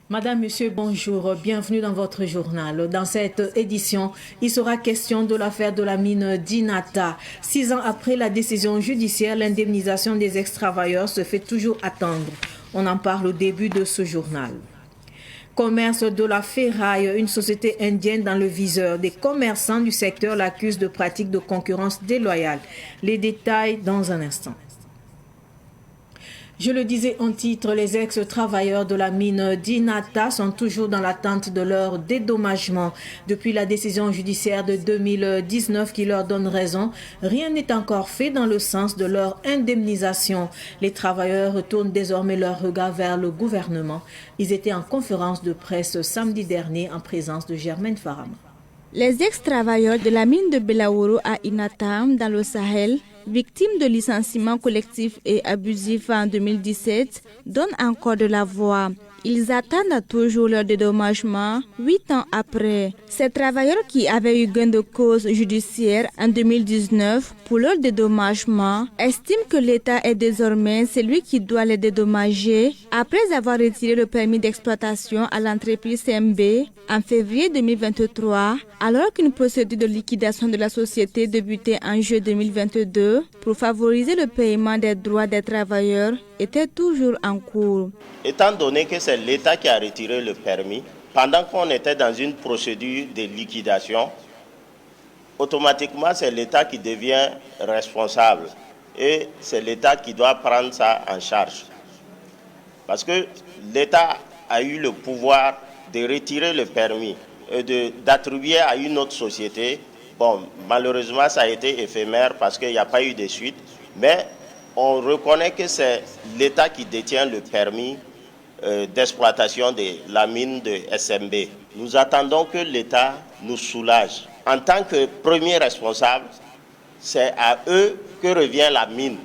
Madame, Monsieur, bonjour. Bienvenue dans votre journal. Dans cette édition, il sera question de l'affaire de la mine d'Inata. 6 ans après la décision judiciaire, l'indemnisation des ex-travailleurs se fait toujours attendre. On en parle au début de ce journal. Commerce de la ferraille, une société indienne dans le viseur. Des commerçants du secteur l'accusent de pratiques de concurrence déloyale. Les détails dans un instant. Je le disais en titre, les ex-travailleurs de la mine d'Inata sont toujours dans l'attente de leur dédommagement. Depuis la décision judiciaire de 2019 qui leur donne raison, rien n'est encore fait dans le sens de leur indemnisation. Les travailleurs tournent désormais leur regard vers le gouvernement. Ils étaient en conférence de presse samedi dernier en présence de Germaine Farama. Les ex-travailleurs de la mine de Belaouro à Inata, dans le Sahel, victimes de licenciements collectifs et abusifs en 2017, donnent encore de la voix. Ils attendent toujours leur dédommagement 8 ans après. Ces travailleurs qui avaient eu gain de cause judiciaire en 2019 pour leur dédommagement estiment que l'État est désormais celui qui doit les dédommager après avoir retiré le permis d'exploitation à l'entreprise CMB en février 2023, alors qu'une procédure de liquidation de la société débutait en juillet 2022 pour favoriser le paiement des droits des travailleurs était toujours en cours. Étant donné que c'est l'État qui a retiré le permis, pendant qu'on était dans une procédure de liquidation, automatiquement c'est l'État qui devient responsable et c'est l'État qui doit prendre ça en charge. Parce que l'État a eu le pouvoir de retirer le permis et d'attribuer à une autre société. Bon, malheureusement ça a été éphémère parce qu'il n'y a pas eu de suite, mais on reconnaît que c'est l'État qui détient le permis d'exploitation de la mine de SMB. Nous attendons que l'État nous soulage. En tant que premier responsable, c'est à eux que revient la mine.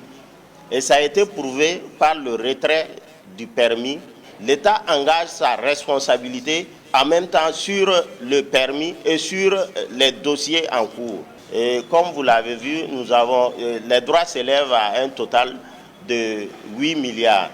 Et ça a été prouvé par le retrait du permis. L'État engage sa responsabilité en même temps sur le permis et sur les dossiers en cours. Et comme vous l'avez vu, les droits s'élèvent à un total de 8 milliards.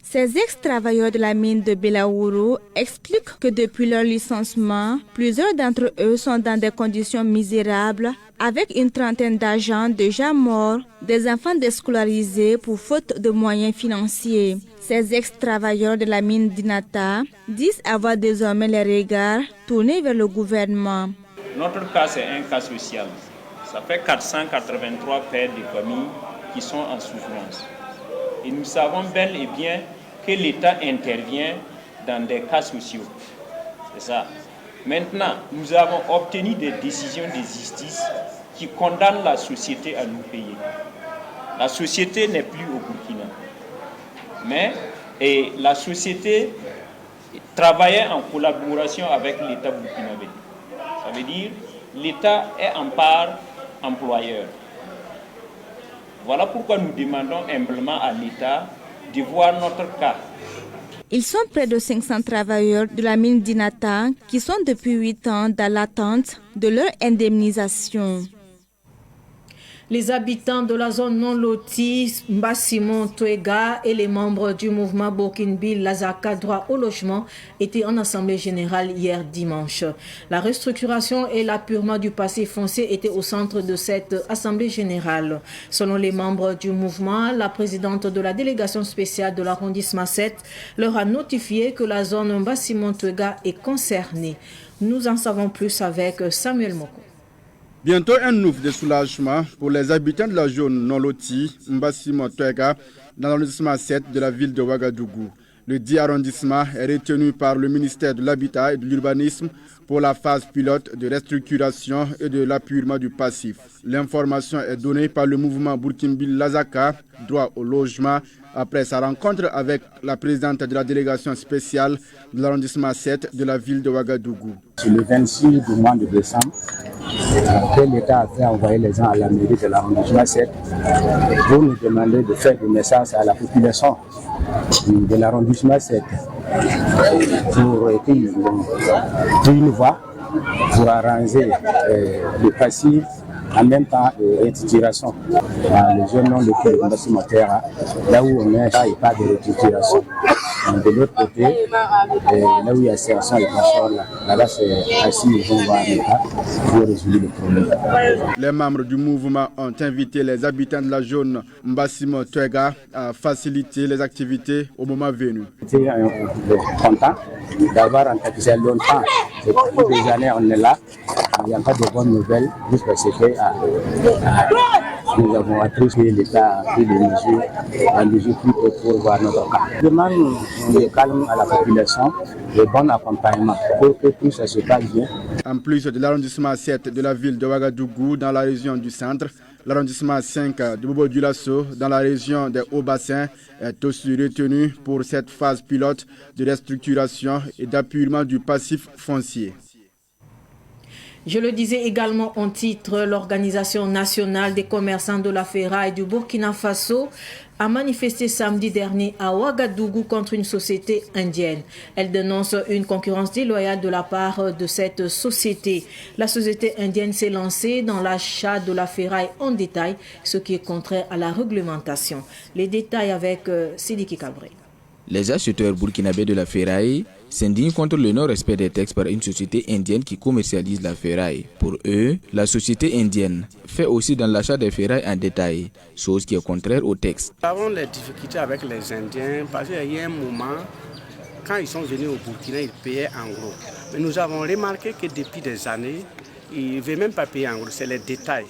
Ces ex-travailleurs de la mine de Belaouro expliquent que depuis leur licenciement, plusieurs d'entre eux sont dans des conditions misérables, avec une trentaine d'agents déjà morts, des enfants déscolarisés pour faute de moyens financiers. Ces ex-travailleurs de la mine d'Inata disent avoir désormais les regards tournés vers le gouvernement. Notre cas, c'est un cas social. Ça fait 483 pères de famille qui sont en souffrance. Et nous savons bel et bien que l'État intervient dans des cas sociaux. C'est ça. Maintenant, nous avons obtenu des décisions de justice qui condamnent la société à nous payer. La société n'est plus au Burkina. Mais la société travaillait en collaboration avec l'État burkinabé. Ça veut dire l'État est en part employeur. Voilà pourquoi nous demandons humblement à l'État de voir notre cas. Ils sont près de 500 travailleurs de la mine d'Inata qui sont depuis 8 ans dans l'attente de leur indemnisation. Les habitants de la zone non lotie Mbassimon Twega et les membres du mouvement Burkinbil Lazaka droit au logement étaient en assemblée générale hier dimanche. La restructuration et l'appurement du passif foncier étaient au centre de cette assemblée générale. Selon les membres du mouvement, la présidente de la délégation spéciale de l'arrondissement 7 leur a notifié que la zone Mbassimon Twega est concernée. Nous en savons plus avec Samuel Moko. Bientôt un ouf de soulagement pour les habitants de la zone non lotie Mbassimon Twega dans l'arrondissement 7 de la ville de Ouagadougou. Le 10 arrondissement est retenu par le ministère de l'Habitat et de l'Urbanisme pour la phase pilote de restructuration et de l'appurement du passif. L'information est donnée par le mouvement Burkinbil Lazaka, droit au logement, après sa rencontre avec la présidente de la délégation spéciale de l'arrondissement 7 de la ville de Ouagadougou. Sur le 26 du mois de décembre, que l'État a fait envoyer les gens à la mairie de l'arrondissement 7 pour nous demander de faire des messages à la population de l'arrondissement 7 pour qu'ils une voie pour arranger le passif en même temps rétituration. Les jeunes ont le plus de cimetière, là où on est, il n'y a pas de rétituration. De l'autre côté, là où il y a serration et transport, là-bas c'est assis, ils vont voir l'État pour résoudre le problème. Les membres du mouvement ont invité les habitants de la zone Mbassimo Twega à faciliter les activités au moment venu. J'étais content d'avoir entendu longtemps. Depuis des années, on est là. Il n'y a pas de bonnes nouvelles, juste parce que nous avons appris que l'État a pris des mesures plus tôt pour voir notre cas. Je demande le calme à la population, le bon accompagnement pour que tout ça se passe bien. En plus de l'arrondissement 7 de la ville de Ouagadougou dans la région du centre, l'arrondissement 5 de Bobo-Dioulasso dans la région des Hauts-Bassins est aussi retenu pour cette phase pilote de restructuration et d'appuyement du passif foncier. Je le disais également en titre, l'Organisation nationale des commerçants de la ferraille du Burkina Faso a manifesté samedi dernier à Ouagadougou contre une société indienne. Elle dénonce une concurrence déloyale de la part de cette société. La société indienne s'est lancée dans l'achat de la ferraille en détail, ce qui est contraire à la réglementation. Les détails avec Sidiki Cabré. Les acheteurs burkinabés de la ferraille s'indignent contre le non-respect des textes par une société indienne qui commercialise la ferraille. Pour eux, la société indienne fait aussi dans l'achat des ferrailles en détail, chose qui est contraire aux textes. Nous avons des difficultés avec les Indiens parce qu'il y a un moment, quand ils sont venus au Burkina, ils payaient en gros. Mais nous avons remarqué que depuis des années, ils ne veulent même pas payer en gros, c'est les détails.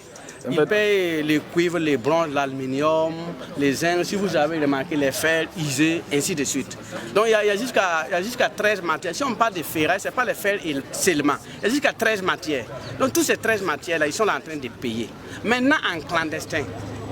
Ils payent les cuivres, les bronzes, l'aluminium, les zinc, si vous avez remarqué, les fers, isés, ainsi de suite. Donc il y a jusqu'à 13 matières. Si on parle de ferraille, ce n'est pas les fers seulement. Il y a jusqu'à 13 matières. Donc toutes ces 13 matières-là, ils sont là en train de payer. Maintenant en clandestin.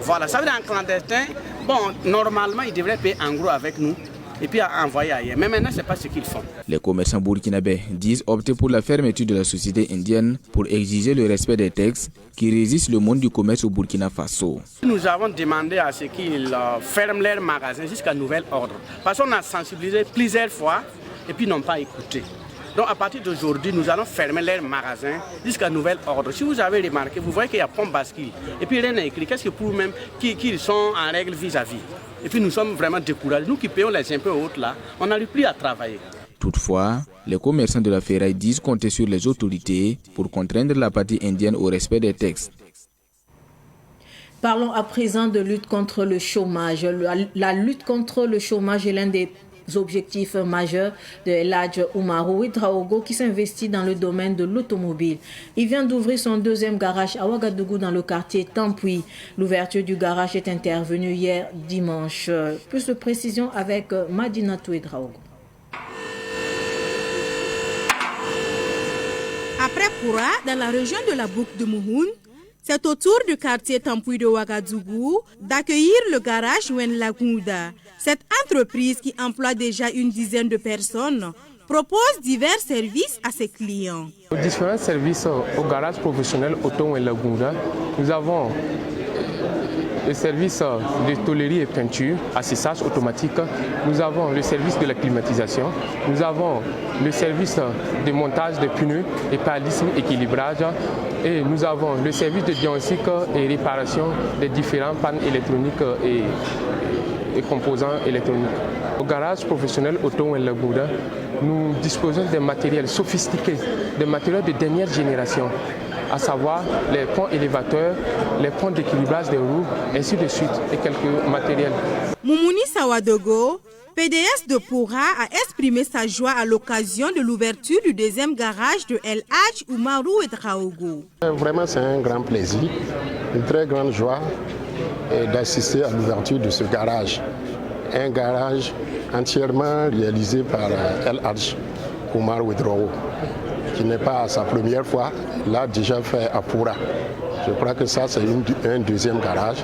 Voilà, ça veut dire en clandestin, bon, normalement, ils devraient payer en gros avec nous. Et puis envoyer ailleurs. Mais maintenant, ce n'est pas ce qu'ils font. Les commerçants burkinabés disent opter pour la fermeture de la société indienne pour exiger le respect des textes qui régissent le monde du commerce au Burkina Faso. Nous avons demandé à ce qu'ils ferment leurs magasins jusqu'à nouvel ordre. Parce qu'on a sensibilisé plusieurs fois et puis ils n'ont pas écouté. Donc à partir d'aujourd'hui, nous allons fermer leurs magasins jusqu'à nouvel ordre. Si vous avez remarqué, vous voyez qu'il y a pompe bascule. Et puis rien n'est écrit. Qu'est-ce que pour même qu'ils sont en règle vis-à-vis. Et puis nous sommes vraiment découragés. Nous qui payons les impôts hautes là, on n'arrive plus à travailler. Toutefois, les commerçants de la ferraille disent compter sur les autorités pour contraindre la partie indienne au respect des textes. Parlons à présent de lutte contre le chômage. La lutte contre le chômage est l'un des objectifs majeurs de El Hadj Oumarou Ouedraogo qui s'investit dans le domaine de l'automobile. Il vient d'ouvrir son deuxième garage à Ouagadougou dans le quartier Tampoui. L'ouverture du garage est intervenue hier dimanche. Plus de précision avec Madinatou Ouedraogo. Après Koura, dans la région de la boucle de Mouhoun, c'est au tour du quartier Tampoui de Ouagadougou d'accueillir le garage Wen Lagouda. Cette entreprise qui emploie déjà une dizaine de personnes propose divers services à ses clients. Différents services au garage professionnel Auto Wen Lagouda. Nous avons le service de tôlerie et peinture, assistance automatique. Nous avons le service de la climatisation. Nous avons le service de montage des pneus, épalisme, équilibrage. Et nous avons le service de diagnostic et réparation des différents pannes électroniques et composants électroniques. Au garage professionnel Auto Lagouda, nous disposons de matériels sophistiqués, des matériels de dernière génération, à savoir les ponts élévateurs, les ponts d'équilibrage des roues, ainsi de suite, et quelques matériels. Moumouni Sawadogo, PDS de Poura, a exprimé sa joie à l'occasion de l'ouverture du deuxième garage de El Hadj Oumarou Ouedraogo. Vraiment, c'est un grand plaisir, une très grande joie d'assister à l'ouverture de ce garage. Un garage entièrement réalisé par El Hadj Oumarou Ouedraogo, qui n'est pas sa première fois, l'a déjà fait à Poura. Je crois que ça, c'est un deuxième garage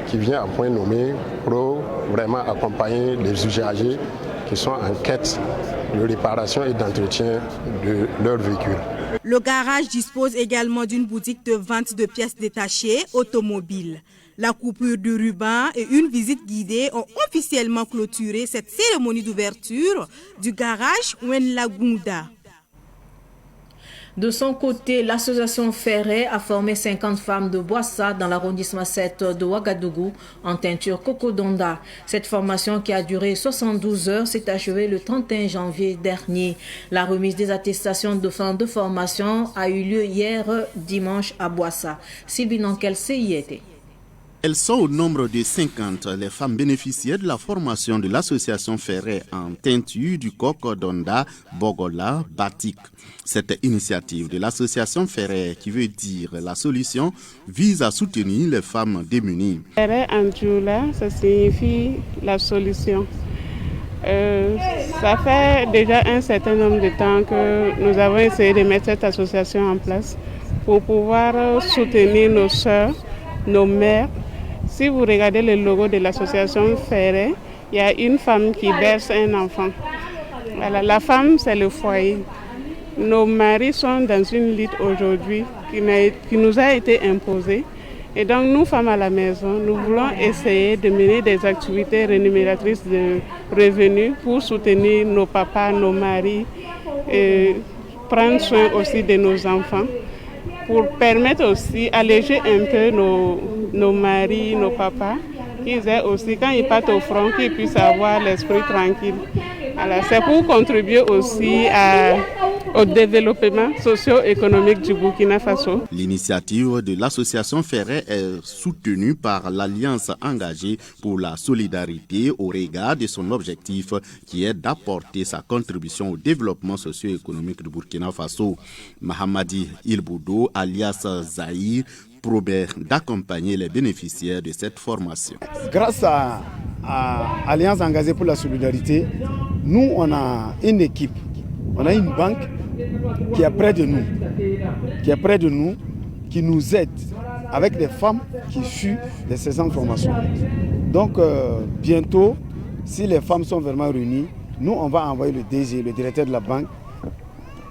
qui vient à point nommé pour vraiment accompagner les usagers qui sont en quête de réparation et d'entretien de leur véhicule. Le garage dispose également d'une boutique de vente de pièces détachées automobiles. La coupure de ruban et une visite guidée ont officiellement clôturé cette cérémonie d'ouverture du garage Wenlagunda. De son côté, l'association Ferret a formé 50 femmes de Boissa dans l'arrondissement 7 de Ouagadougou en teinture Cocodonda. Cette formation qui a duré 72 heures s'est achevée le 31 janvier dernier. La remise des attestations de fin de formation a eu lieu hier dimanche à Boissa. Sylvie Nankel y était. Elles sont au nombre de 50, les femmes bénéficiaires de la formation de l'association Ferret en teinture du Cocodonda, Bogola, Batik. Cette initiative de l'association Ferret, qui veut dire la solution, vise à soutenir les femmes démunies. Ferret en Djoula, ça signifie la solution. Ça fait déjà un certain nombre de temps que nous avons essayé de mettre cette association en place pour pouvoir soutenir nos sœurs, nos mères. Si vous regardez le logo de l'association Ferret, il y a une femme qui berce un enfant. Voilà, la femme, c'est le foyer. Nos maris sont dans une lutte aujourd'hui qui nous a été imposée. Et donc, nous, femmes à la maison, nous voulons essayer de mener des activités rémunératrices de revenus pour soutenir nos papas, nos maris, et prendre soin aussi de nos enfants, pour permettre aussi, alléger un peu nos maris, nos papas, qu'ils aient aussi, quand ils partent au front, qu'ils puissent avoir l'esprit tranquille. Alors, c'est pour contribuer aussi au développement socio-économique du Burkina Faso. L'initiative de l'association Ferret est soutenue par l'Alliance engagée pour la solidarité au regard de son objectif qui est d'apporter sa contribution au développement socio-économique du Burkina Faso. Mahamadi Ilboudo, alias Zahir, promet d'accompagner les bénéficiaires de cette formation. Grâce à Alliance engagée pour la solidarité, nous on a une équipe, on a une banque qui est près de nous, qui nous aide avec des femmes qui suivent de ces formations. Donc bientôt, si les femmes sont vraiment réunies, nous on va envoyer le DG, le directeur de la banque,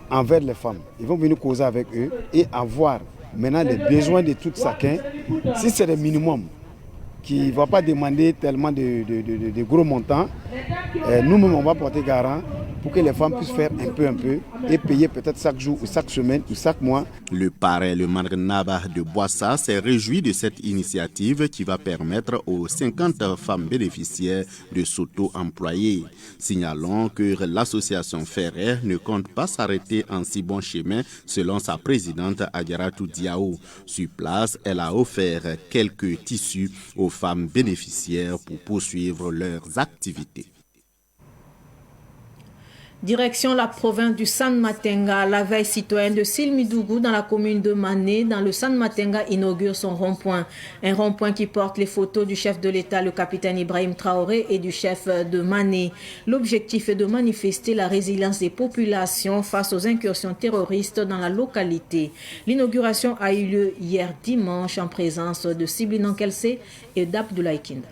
envers les femmes. Ils vont venir causer avec eux et avoir maintenant les besoins de tout chacun. Si c'est le minimum, qui ne va pas demander tellement de gros montants, nous-mêmes on va porter garant pour que les femmes puissent faire un peu et payer peut-être chaque jour ou chaque semaine ou chaque mois. Le parrain, le Marnaba de Boissa, s'est réjoui de cette initiative qui va permettre aux 50 femmes bénéficiaires de s'auto-employer. Signalons que l'association Ferret ne compte pas s'arrêter en si bon chemin selon sa présidente Agaratou Diao. Sur place, elle a offert quelques tissus aux femmes bénéficiaires pour poursuivre leurs activités. Direction la province du San Matenga, la veille citoyenne de Silmidougou dans la commune de Mané, dans le San Matenga inaugure son rond-point. Un rond-point qui porte les photos du chef de l'État, le capitaine Ibrahim Traoré, et du chef de Mané. L'objectif est de manifester la résilience des populations face aux incursions terroristes dans la localité. L'inauguration a eu lieu hier dimanche en présence de Sibli Nankelse et d'Abdoulaye Kinda.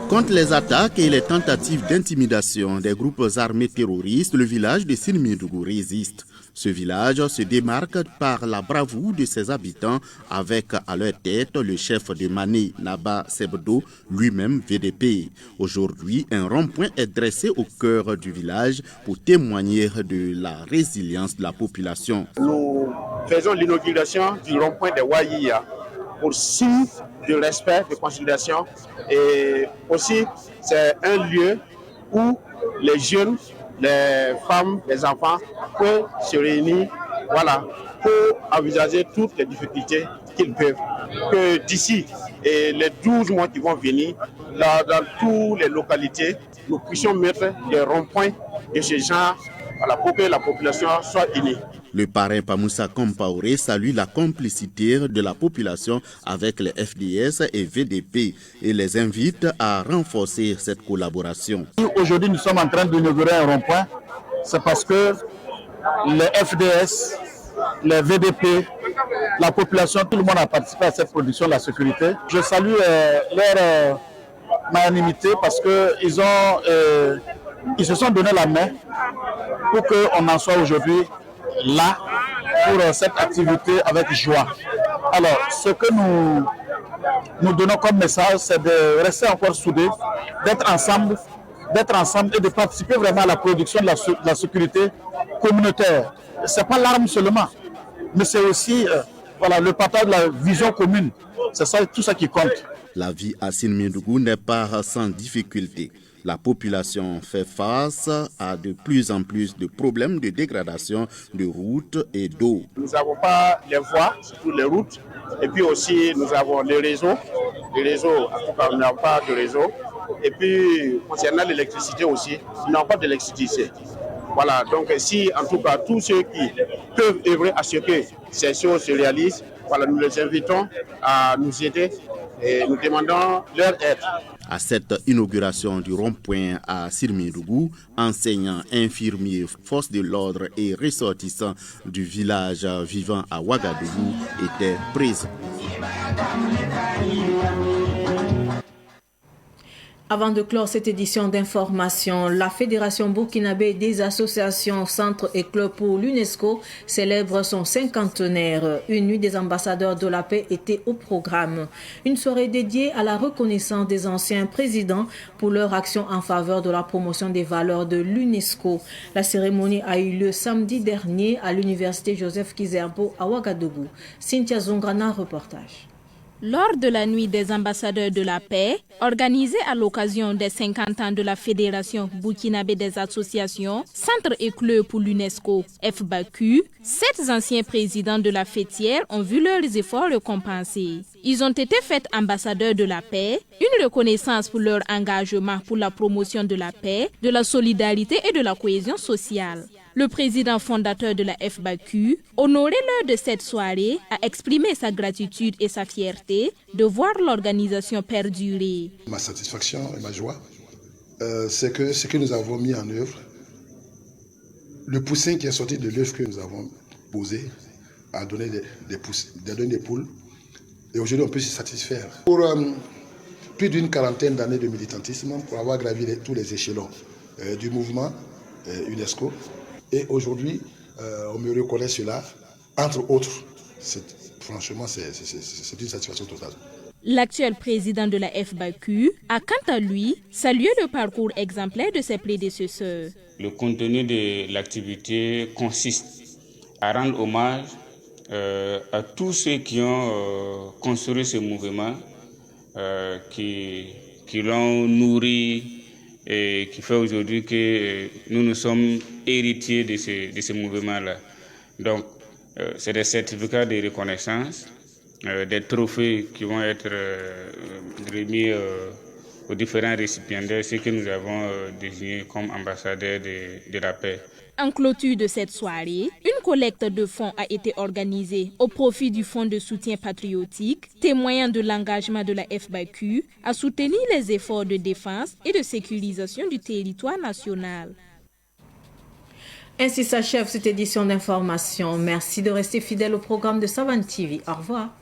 Contre les attaques et les tentatives d'intimidation des groupes armés terroristes, le village de Silmidougou résiste. Ce village se démarque par la bravoure de ses habitants avec à leur tête le chef de Mané, Naba Sebdo, lui-même VDP. Aujourd'hui, un rond-point est dressé au cœur du village pour témoigner de la résilience de la population. Nous faisons l'inauguration du rond-point de Waïya pour signe de respect, de considération, et aussi c'est un lieu où les jeunes, les femmes, les enfants peuvent se réunir, voilà, pour envisager toutes les difficultés qu'ils peuvent. Que d'ici et les 12 mois qui vont venir, dans toutes les localités, nous puissions mettre des ronds-points de ce genre, voilà, pour que la population soit unie. Le parrain Pamoussa Compaoré salue la complicité de la population avec les FDS et VDP et les invite à renforcer cette collaboration. Aujourd'hui, nous sommes en train d'inaugurer un rond-point. C'est parce que les FDS, les VDP, la population, tout le monde a participé à cette production de la sécurité. Je salue leur magnanimité parce qu'ils ont ils se sont donné la main pour qu'on en soit aujourd'hui là pour cette activité avec joie. Alors, ce que nous donnons comme message, c'est de rester encore soudés, d'être ensemble et de participer vraiment à la production de la sécurité communautaire. Ce n'est pas l'arme seulement, mais c'est aussi le partage de la vision commune. C'est ça, tout ça qui compte. La vie à Silmindougou n'est pas sans difficulté. La population fait face à de plus en plus de problèmes de dégradation de routes et d'eau. Nous n'avons pas les voies, surtout les routes, et puis aussi nous avons les réseaux. Les réseaux, en tout cas, nous n'avons pas de réseau. Et puis, concernant l'électricité aussi, nous n'avons pas d'électricité. Voilà, donc si en tout cas tous ceux qui peuvent œuvrer à ce que ces choses se réalisent, voilà, nous les invitons à nous aider et nous demandons leur aide. À cette inauguration du rond-point à Silmindougou, enseignants, infirmiers, forces de l'ordre et ressortissants du village vivant à Ouagadougou étaient présents. Avant de clore cette édition d'information, la Fédération burkinabé des associations, centres et clubs pour l'UNESCO célèbre son cinquantenaire. Une nuit des ambassadeurs de la paix était au programme. Une soirée dédiée à la reconnaissance des anciens présidents pour leur action en faveur de la promotion des valeurs de l'UNESCO. La cérémonie a eu lieu samedi dernier à l'université Joseph Kizerbo à Ouagadougou. Cynthia Zongrana, reportage. Lors de la nuit des ambassadeurs de la paix, organisée à l'occasion des 50 ans de la Fédération burkinabé des associations, centres et clubs pour l'UNESCO, FBAQ, 7 anciens présidents de la fêtière ont vu leurs efforts récompensés. Ils ont été faits ambassadeurs de la paix, une reconnaissance pour leur engagement pour la promotion de la paix, de la solidarité et de la cohésion sociale. Le président fondateur de la FBAQ, honoré lors de cette soirée, a exprimé sa gratitude et sa fierté de voir l'organisation perdurer. Ma satisfaction et ma joie, c'est que ce que nous avons mis en œuvre, le poussin qui est sorti de l'œuf que nous avons posé, a donné des poules. Et aujourd'hui, on peut se satisfaire. Pour plus d'une quarantaine d'années de militantisme, pour avoir gravi tous les échelons du mouvement UNESCO, et aujourd'hui, on me reconnaît cela, entre autres. Franchement, c'est une satisfaction totale. L'actuel président de la FBAQ a quant à lui salué le parcours exemplaire de ses prédécesseurs. Le contenu de l'activité consiste à rendre hommage à tous ceux qui ont construit ce mouvement, qui l'ont nourri et qui fait aujourd'hui que nous sommes héritiers de ce mouvement-là. Donc, c'est des certificats de reconnaissance, des trophées qui vont être remis aux différents récipiendaires, ceux que nous avons désignés comme ambassadeurs de la paix. En clôture de cette soirée, une collecte de fonds a été organisée au profit du Fonds de soutien patriotique, témoignant de l'engagement de la FBAQ à soutenir les efforts de défense et de sécurisation du territoire national. Ainsi s'achève cette édition d'information. Merci de rester fidèle au programme de Savane TV. Au revoir.